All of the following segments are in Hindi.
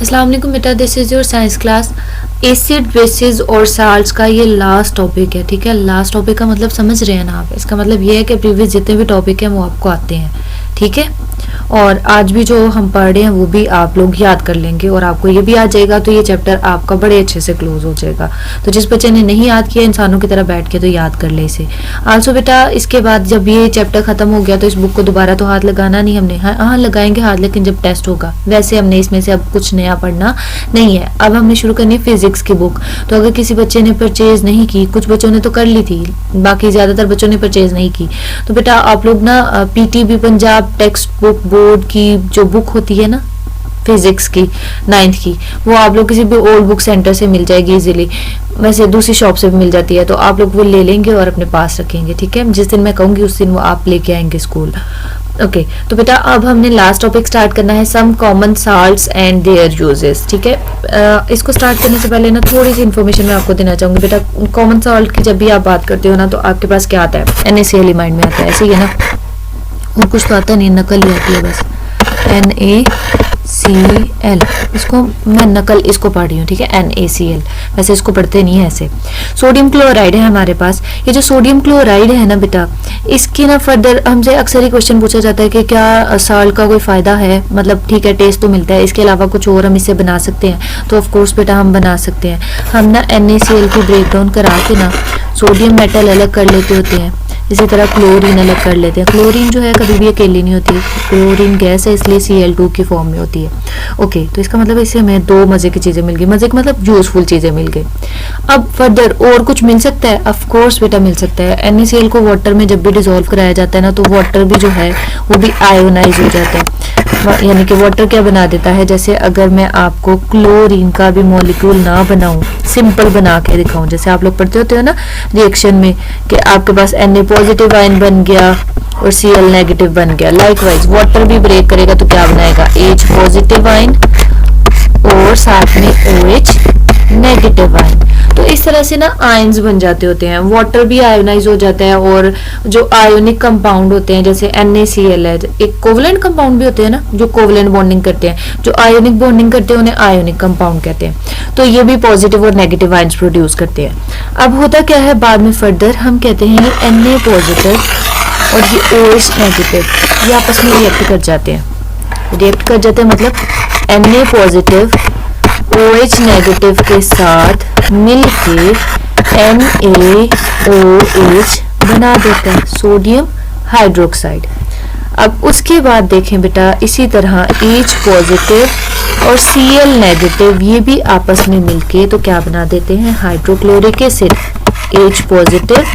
अस्सलाम वालेकुम बेटा, this is your science class. Acid basis और साल्ट्स का ये लास्ट टॉपिक है, ठीक है। लास्ट टॉपिक का मतलब समझ रहे हैं ना आप? इसका मतलब ये है कि प्रीवियस जितने भी टॉपिक हैं वो आपको आते हैं, ठीक है। और आज भी जो हम पढ़ रहे हैं वो भी आप लोग याद कर लेंगे और आपको ये भी आ जाएगा, तो ये चैप्टर आपका बड़े अच्छे से क्लोज हो जाएगा। तो जिस बच्चे ने नहीं याद किया, इंसानों की तरह बैठ के तो याद कर ले इसे। आल्सो बेटा, इसके बाद जब ये चैप्टर खत्म हो गया तो इस बुक को दोबारा तो हाथ लगाना नहीं हमने। हाँ लगाएंगे हाथ, लेकिन जब टेस्ट होगा। वैसे हमने इसमें से अब कुछ नया पढ़ना नहीं है। अब हमने शुरू करनी है फिजिक्स की बुक। तो अगर किसी बच्चे ने परचेज नहीं की, कुछ बच्चों ने तो कर ली थी, बाकी ज्यादातर बच्चों ने परचेज नहीं की, तो बेटा आप लोग ना PTB Punjab text book board की जो बुक होती है ना फिजिक्स की 9th की, वो आप लोग किसी भी ओल्ड बुक सेंटर से मिल जाएगी इजीली। वैसे दूसरी शॉप से भी मिल जाती है, तो आप लोग वो ले लेंगे और अपने पास रखेंगे, ठीक है। जिस दिन मैं कहूंगी उस दिन वो आप लेके आएंगे स्कूल। ओके तो बेटा अब हमने लास्ट टॉपिक स्टार्ट करना है, some common salts and their uses, ठीक है। इसको स्टार्ट करने से पहले ना थोड़ी सी इन्फॉर्मेशन मैं आपको देना चाहूंगी बेटा। कॉमन साल्ट की जब भी आप बात करते हो ना, तो आपके पास क्या आता है? NaCl माइंड में आता है, ऐसे ही है ना। और कुछ तो आता नहीं, नकल ही आती है बस, NaCl। इसको मैं नकल इसको पढ़ रही हूँ, ठीक है, NaCl। वैसे इसको पढ़ते नहीं है ऐसे। सोडियम क्लोराइड है हमारे पास। ये जो सोडियम क्लोराइड है ना बेटा, इसकी ना फर्दर हमसे अक्सर ही क्वेश्चन पूछा जाता है कि क्या साल्ट का कोई फायदा है? मतलब ठीक है, टेस्ट तो मिलता है, इसके अलावा कुछ और हम इससे बना सकते हैं? तो ऑफ कोर्स बेटा हम बना सकते हैं। हम ना NaCl की ब्रेक डाउन करा के ना सोडियम मेटल अलग कर लेते होते हैं, इसी तरह क्लोरीन अलग कर लेते हैं। क्लोरीन जो है कभी भी अकेली नहीं होती, क्लोरीन गैस है, इसलिए Cl2 की फॉर्म में होती है। ओके तो इसका मतलब इससे हमें दो मजे की चीजें मिल गई। मजे का मतलब यूजफुल चीजें मिल गई। अब फर्दर और कुछ मिल सकता है? ऑफ कोर्स बेटा मिल सकता है। NaCl को वाटर में जब भी डिसॉल्व कराया जाता है ना, तो वाटर भी जो है वो भी आयोनाइज हो जाता है। यानी कि वाटर क्या बना देता है? जैसे अगर मैं आपको क्लोरीन का भी मॉलिक्यूल ना बनाऊं, सिंपल बना के दिखाऊं, जैसे आप लोग पढ़ते होते हो ना रिएक्शन में कि आपके पास Na पॉजिटिव आयन बन गया और Cl नेगेटिव बन गया। लाइकवाइज वाटर भी ब्रेक करेगा तो क्या बनाएगा? H पॉजिटिव आयन और साथ में OH नेगेटिव आयन। तो इस तरह से ना आयन्स बन जाते होते हैं, वाटर भी आयोनाइज हो जाता है। और जो आयोनिक कंपाउंड होते हैं जैसे NaCl है, एक कोवलेंट कंपाउंड भी होते हैं ना जो कोवलेंट बॉन्डिंग करते हैं, जो आयोनिक बॉन्डिंग करते हैं उन्हें आयोनिक कंपाउंड कहते हैं। तो ये भी पॉजिटिव और नेगेटिव आयन्स प्रोड्यूस करते हैं। अब होता क्या है बाद में फर्दर, हम कहते हैं ये Na पॉजिटिव और ये OH नेगेटिव ये आपस में रिएक्ट कर जाते हैं। रिएक्ट कर जाते हैं मतलब Na पॉजिटिव OH नेगेटिव के साथ मिलके NaOH बना देता है, सोडियम हाइड्रोक्साइड। अब उसके बाद देखें बेटा, इसी तरह H पॉजिटिव और Cl नेगेटिव ये भी आपस में मिलके तो क्या बना देते हैं? Hydrochloric acid. H positive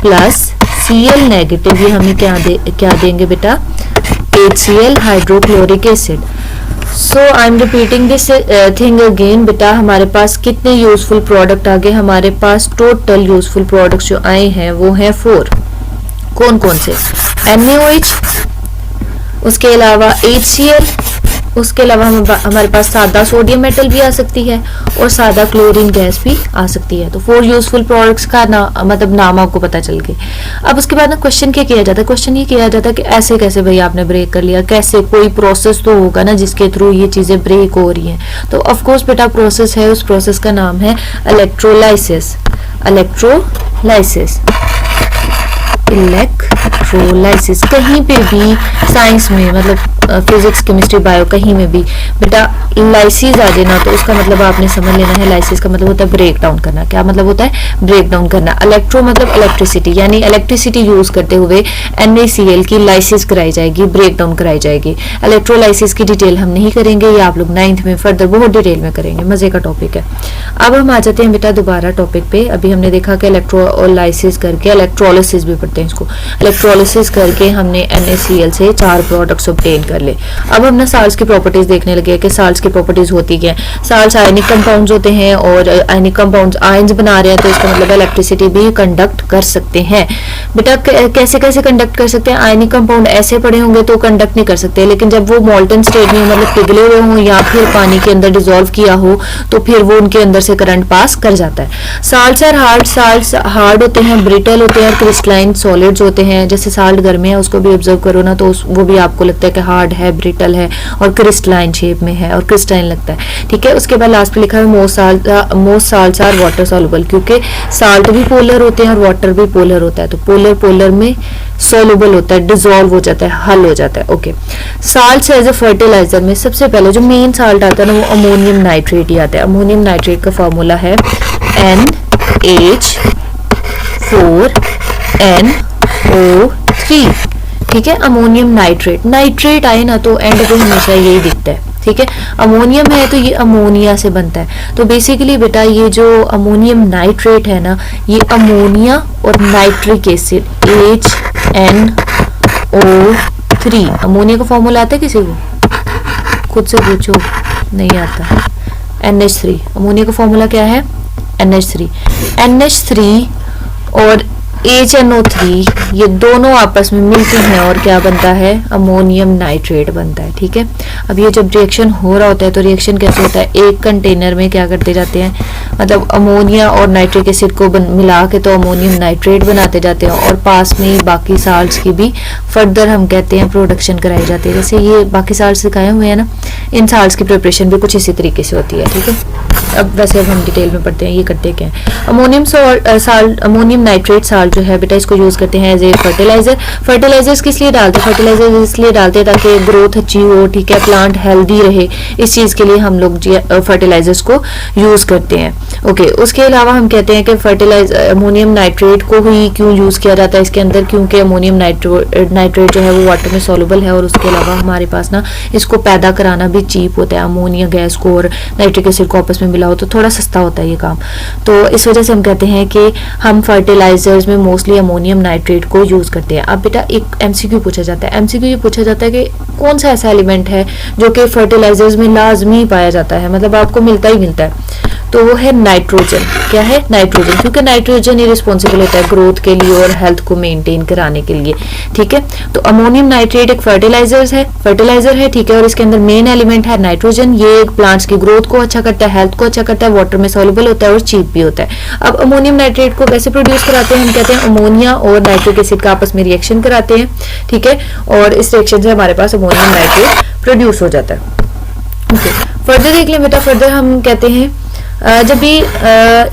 plus Cl negative ये हमें क्या देंगे बेटा? HCl hydrochloric acid. So I am repeating this thing again बेटा। हमारे पास कितने यूजफुल प्रोडक्ट आ गए? हमारे पास टोटल यूजफुल प्रोडक्ट्स जो आए हैं वो हैं 4। कौन कौन से? NaOH, उसके अलावा HCl, उसके अलावा हमारे पास सादा सोडियम मेटल भी आ सकती है और सादा क्लोरीन गैस भी आ सकती है। तो 4 यूजफुल प्रोडक्ट्स का मतलब नाम आपको पता चल गए। अब उसके बाद ना क्वेश्चन क्या किया जाता है? क्वेश्चन ये किया जाता है कि ऐसे कैसे भाई आपने ब्रेक कर लिया, कैसे? कोई प्रोसेस तो होगा ना जिसके थ्रू ये चीजें ब्रेक हो रही हैं। तो ऑफकोर्स बेटा प्रोसेस है, उस प्रोसेस का नाम है इलेक्ट्रोलाइसिस। Electrolysis electrolysis. कहीं पे भी साइंस में मतलब फिजिक्स केमिस्ट्री बायो कहीं में भी बेटा लाइसिस आ जाए ना, तो उसका मतलब आपने समझ लेना है लाइसिस का मतलब होता है ब्रेक डाउन करना। क्या मतलब होता है? ब्रेक डाउन करना। इलेक्ट्रो मतलब इलेक्ट्रिसिटी, यानी इलेक्ट्रिसिटी यूज करते हुए NaCl की लाइसिस कराई जाएगी, ब्रेक डाउन कराई जाएगी। इलेक्ट्रोलाइसिस की डिटेल हम नहीं करेंगे, ये आप लोग 9th में फर्दर बहुत डिटेल में करेंगे, मजे का टॉपिक है। अब हम आ जाते हैं बेटा दोबारा टॉपिक पे। अभी हमने देखा कि इलेक्ट्रोलाइसिस करके, इलेक्ट्रोलिसिस भी पढ़ते हैं इसको, इलेक्ट्रोलिसिस करके हमने NaCl से 4 प्रोडक्ट्स ऑब्टेन कर ले। अब हम ना साल्ट्स की प्रॉपर्टीज देखने लगे कि साल्ट्स की प्रॉपर्टीज होती क्या है। साल्ट्स आयनिक कंपाउंड्स होते हैं और आयनिक कंपाउंड्स आयंस बना रहे हैं, तो इसका मतलब इलेक्ट्रिसिटी भी कंडक्ट कर सकते हैं। बेटा कैसे कैसे कंडक्ट कर सकते हैं? आयनिक कंपाउंड ऐसे पड़े होंगे तो कंडक्ट नहीं कर सकते, लेकिन जब वो मोल्टन स्टेट में मतलब पिघले हुए हों या फिर पानी के अंदर डिसॉल्व किया हो तो फिर वो उनके अंदर से करंट पास कर जाता है। Salts are hard, salts hard होते हैं, ब्रिटल होते हैं, क्रिस्टलाइन सॉलिड्स होते हैं। जैसे साल्ट घर में है उसको भी ऑब्जर्व करो ना, तो वो भी आपको लगता है कि हार्ड है, ब्रिटल है और क्रिस्टलाइन शेप में है। और क्रिस्टाइन लगता है, ठीक है। उसके बाद लास्ट पे लिखा है most salts are water soluble, क्योंकि साल्ट भी पोलर होते हैं और वाटर भी पोलर होता है, तो पोलर में सॉल्युबल होता है, डिसॉल्व हो जाता है, हल हो जाता है। Okay, salts as a fertiliser में सबसे पहले जो मेन साल्ट आता है ना वो अमोनियम नाइट्रेट ही आता है। अमोनियम नाइट्रेट का फॉर्मूला है NH4NO3, ठीक है। अमोनियम नाइट्रेट आए ना तो एंड पे हमेशा यही दिखता है, ठीक है। अमोनियम है तो ये अमोनिया से बनता है, तो बेसिकली बेटा ये जो अमोनियम नाइट्रेट है ना ये अमोनिया और नाइट्रिक एसिड HNO3, अमोनिया का फॉर्मूला आता है किसी को? खुद से पूछो, नहीं आता। NH3, अमोनिया का फॉर्मूला क्या है? NH3 और HNO3 ये दोनों आपस में मिलते हैं और क्या बनता है? अमोनियम नाइट्रेट बनता है, ठीक है। अब ये जब रिएक्शन हो रहा होता है तो रिएक्शन कैसे होता है? एक कंटेनर में क्या करते जाते हैं, मतलब अमोनिया और नाइट्रिक एसिड को मिला के तो अमोनियम नाइट्रेट बनाते जाते हैं और पास में बाकी साल्ट्स की भी फर्दर हम कहते हैं प्रोडक्शन कराई जाती है। जैसे ये बाकी साल्ट्स दिखाए हुए हैं ना, इन साल्ट्स की प्रिपरेशन भी कुछ इसी तरीके से होती है, ठीक है। अब वैसे अब हम डिटेल में पढ़ते हैं ये करते क्या है। अमोनियम नाइट्रेट साल्ट जो है बेटा इसको यूज करते हैं एज ए फर्टिलाइजर्स किस लिए डालते हैं? फर्टिलाइजर इसलिए डालते हैं ताकि ग्रोथ अच्छी हो, ठीक है, प्लांट हेल्दी रहे, इस चीज के लिए हम लोग फर्टिलाइजर्स को यूज करते हैं। ओके, उसके अलावा हम कहते हैं कि अमोनियम नाइट्रेट को ही क्यों यूज किया जाता है इसके अंदर, क्योंकि अमोनियम नाइट्रेट जो है वो वाटर में सॉल्युबल है और उसके अलावा हमारे पास ना इसको पैदा कराना भी चीप होता है। अमोनिया गैस को और नाइट्रिक एसिड को आपस में मिला हो तो थोड़ा सस्ता होता है ये काम, तो इस वजह से हम कहते हैं कि हम फर्टिलाइजर्स में मोस्टली अमोनियम नाइट्रेट को यूज करते हैं। अब बेटा एक एमसीक्यू पूछा जाता है, एमसीक्यू ये पूछा जाता है कि कौन सा ऐसा एलिमेंट है जो कि फर्टिलाइजर्स में लाजमी पाया जाता है, मतलब आपको मिलता ही मिलता है, तो वो है नाइट्रोजन। क्या है? नाइट्रोजन, क्योंकि नाइट्रोजन ही रिस्पॉन्सिबल होता है ग्रोथ के लिए और हेल्थ को मेंटेन कराने के लिए, ठीक है। तो अमोनियम नाइट्रेट एक फर्टिलाइजर है, ठीक है, और इसके अंदर मेन एलिमेंट है नाइट्रोजन। ये प्लांट्स की ग्रोथ को अच्छा करता है, हेल्थ को अच्छा करता है, वाटर में सॉल्युबल होता है और चीप भी होता है। अब अमोनियम नाइट्रेट को कैसे प्रोड्यूस कराते हैं? हम कहते हैं अमोनिया और नाइट्रिक एसिड का आपस में रिएक्शन कराते हैं, ठीक है, और इस रिएक्शन से हमारे पास अमोनियम नाइट्रेट प्रोड्यूस हो जाता है। ओके, फर्दर देख लें बेटा। फर्दर हम कहते हैं जब भी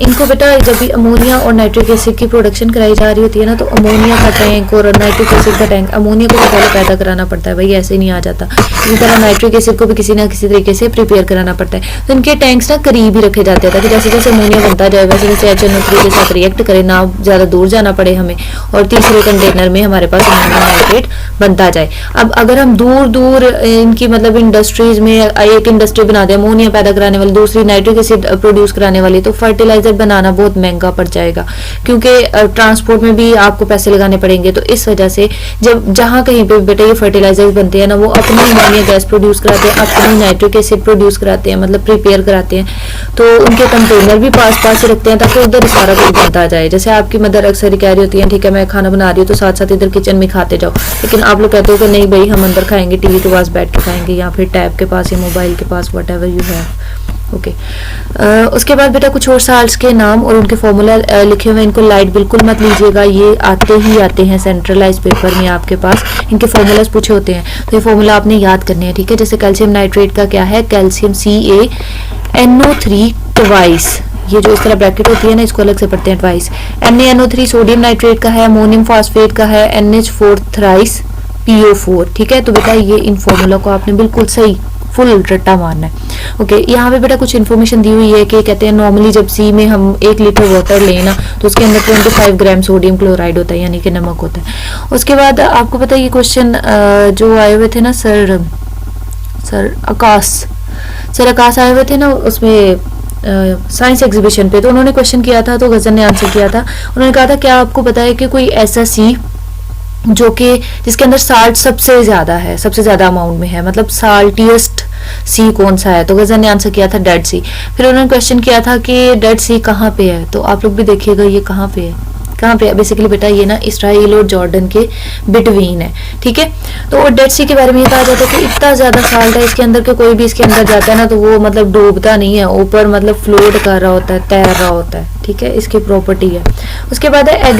इनको बेटा जब भी अमोनिया और नाइट्रिक एसिड की प्रोडक्शन कराई जा रही होती है ना, तो अमोनिया का टैंक और नाइट्रिक एसिड का टैंक, अमोनिया को तो पहले पैदा कराना पड़ता है भाई, ऐसे ही नहीं आ जाता। इसी तरह नाइट्रिक एसिड को भी किसी ना किसी तरीके से प्रिपेयर कराना पड़ता है, तो इनके टैंक्स ना करीब ही रखे जाते हैं ताकि जैसे जैसे अमोनिया बनता जाए वैसे वैसे HNO3 के साथ रिएक्ट करे, ना ज़्यादा दूर जाना पड़े हमें, और तीसरे कंटेनर में हमारे पास अमोनियम नाइट्रेट बनता जाए। अब अगर हम दूर दूर इनकी मतलब इंडस्ट्रीज में एक इंडस्ट्री बना दे अमोनिया पैदा कराने वाली, दूसरी नाइट्रिक एसिड प्रोड्यूस कराने वाली, तो फर्टिलाइजर बनाना बहुत महंगा पड़ जाएगा, क्योंकि ट्रांसपोर्ट में भी आपको पैसे लगाने पड़ेंगे। तो इस वजह से जब जहां कहीं पे बेटा ये फर्टिलाइजर्स बनते हैं ना, वो अपनी अमोनिया गैस प्रोड्यूस कराते हैं, अपनी नाइट्रिक एसिड प्रोड्यूस कराते हैं, मतलब प्रिपेयर कराते हैं, तो उनके कंटेनर भी पास पास से रखते हैं ताकि उधर सारा कुछ बनता जाए। जैसे आपकी मदर अक्सर कह रही होती है, ठीक है मैं खाना बना रही हूँ तो साथ साथ इधर किचन में खाते जाओ, लेकिन आप लोग कहते हो कि नहीं भाई हम अंदर खाएंगे, टीवी के पास बैठ के खाएंगे, या फिर टैब के पास या मोबाइल के पास, whatever you have. Okay, उसके बाद बेटा कुछ और साल्ट्स के नाम और उनके फॉर्मूला लिखे हुए हैं, इनको लाइट बिल्कुल मत लीजिएगा, ये आते हैं सेंट्रलाइज पेपर में आपके पास, इनके फॉर्मूलाज पूछे होते हैं, तो ये फॉर्मूला आपने याद करने हैं, ठीक है। जैसे कैल्शियम नाइट्रेट का क्या है? कैल्शियम CaNO3 ट्वाइस, ये जो इस तरह ब्रैकेट होती है ना इसको अलग से पढ़ते हैं ट्वाइस। NaNO3 सोडियम नाइट्रेट का है, अमोनियम फॉस्फेट का है, NH4 थ्राइस PO4, ठीक है। तो बेटा ये इन फॉर्मूला को आपने बिल्कुल सही फुल रट्टा मारना है। ओके, यहाँ पे बेटा कुछ इन्फॉर्मेशन दी हुई है कि कहते हैं नॉर्मली जब सी में हम 1 लीटर वाटर लें ना तो उसके अंदर 25 ग्राम सोडियम क्लोराइड होता है, यानी कि नमक होता है। उसके बाद आपको पता है ये क्वेश्चन जो आए हुए थे ना सर आकाश आए हुए थे ना उसमें साइंस एग्जीबिशन पे, तो उन्होंने क्वेश्चन किया था, तो गजन ने आंसर किया था। उन्होंने कहा था क्या आपको पता है कि कोई ऐसा सी जो कि जिसके अंदर साल्ट सबसे ज्यादा अमाउंट में है, मतलब साल्टिएस्ट सी कौन सा है? तो गजन ने आंसर किया था डेड सी। फिर उन्होंने क्वेश्चन किया था कि डेड सी कहाँ पे है, तो आप लोग भी देखिएगा ये कहाँ पे है बेसिकली बेटा ये ना इसराइल और जॉर्डन के बिटवीन है, ठीक है। तो डेड सी के बारे में ये कहा जाता है कि इतना ज्यादा साल्ट है इसके अंदर कि कोई भी इसके अंदर जाता है ना तो वो मतलब डूबता नहीं है, ऊपर मतलब फ्लोट कर रहा होता है, तैर रहा होता है, ठीक है, इसकी प्रॉपर्टी है। उसके बाद है